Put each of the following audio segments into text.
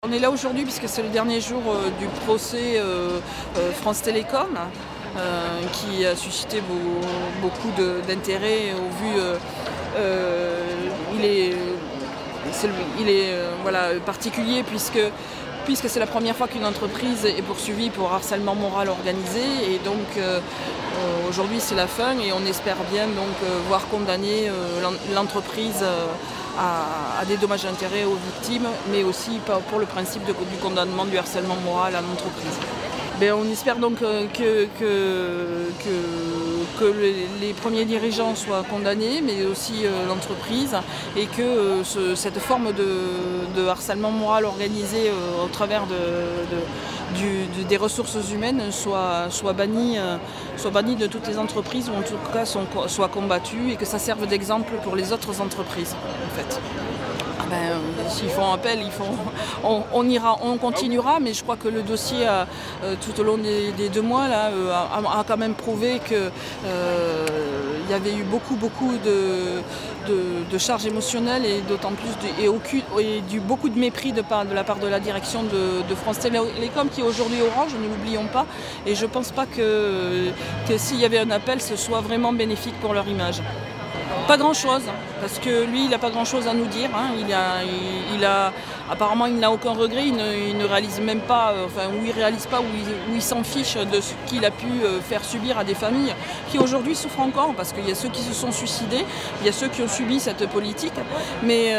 On est là aujourd'hui puisque c'est le dernier jour du procès France Télécom qui a suscité beaucoup d'intérêt au vu. Il est voilà, particulier puisque c'est la première fois qu'une entreprise est poursuivie pour harcèlement moral organisé et donc aujourd'hui c'est la fin et on espère bien donc voir condamner l'entreprise à des dommages et intérêts aux victimes, mais aussi pour le principe du condamnement du harcèlement moral à l'entreprise. On espère donc que les premiers dirigeants soient condamnés, mais aussi l'entreprise, et que cette forme de harcèlement moral organisé au travers des ressources humaines soit bannie de toutes les entreprises, ou en tout cas soit combattue, et que ça serve d'exemple pour les autres entreprises en fait. S'ils font appel, on continuera, mais je crois que le dossier tout au long des 2 mois là, a quand même prouvé qu'il y avait eu beaucoup de charges émotionnelles et d'autant plus beaucoup de mépris de la part de la direction de France Télécom, qui est aujourd'hui Orange, ne l'oublions pas, et je ne pense pas que s'il y avait un appel, ce soit vraiment bénéfique pour leur image. Pas grand-chose, parce que lui, il n'a pas grand-chose à nous dire. Hein. Apparemment, il n'a aucun regret, il ne réalise même pas, ou il ne réalise pas, ou il s'en fiche de ce qu'il a pu faire subir à des familles qui aujourd'hui souffrent encore, parce qu'il y a ceux qui se sont suicidés, il y a ceux qui ont subi cette politique, mais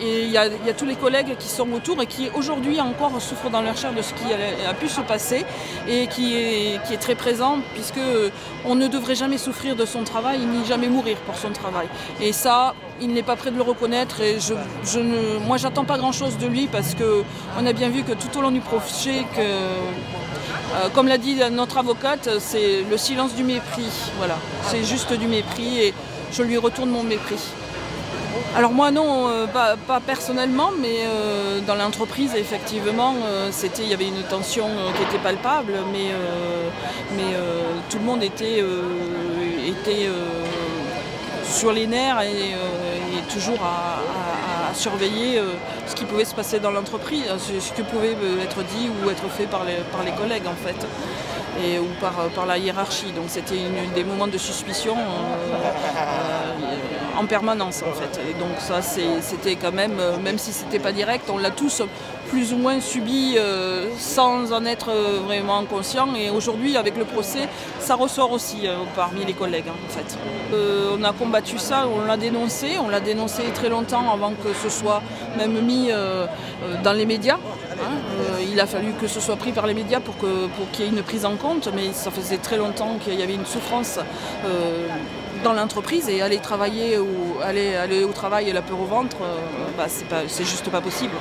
il y a tous les collègues qui sont autour et qui aujourd'hui encore souffrent dans leur chair de ce qui a pu se passer et qui est très présent, puisque on ne devrait jamais souffrir de son travail ni jamais mourir pour son travail. Et ça, il n'est pas prêt de le reconnaître, et moi j'attends pas grand chose de lui, parce qu'on a bien vu que tout au long du procès, comme l'a dit notre avocate, c'est le silence du mépris. Voilà, c'est juste du mépris et je lui retourne mon mépris. Alors moi non, pas personnellement, mais dans l'entreprise effectivement, il y avait une tension qui était palpable, mais tout le monde était sur les nerfs et toujours à surveiller ce qui pouvait se passer dans l'entreprise, ce qui pouvait être dit ou être fait par les collègues en fait, ou par la hiérarchie. Donc c'était des moments de suspicion en permanence en fait. Et donc ça c'était quand même si c'était pas direct, on l'a tous plus ou moins subi sans en être vraiment conscient, et aujourd'hui avec le procès ça ressort aussi parmi les collègues en fait. On a combattu ça, on l'a dénoncé très longtemps avant que ce soit même mis dans les médias. Il a fallu que ce soit pris par les médias pour qu'il y ait une prise en compte, mais ça faisait très longtemps qu'il y avait une souffrance dans l'entreprise, et aller travailler ou aller au travail et la peur au ventre, c'est juste pas possible.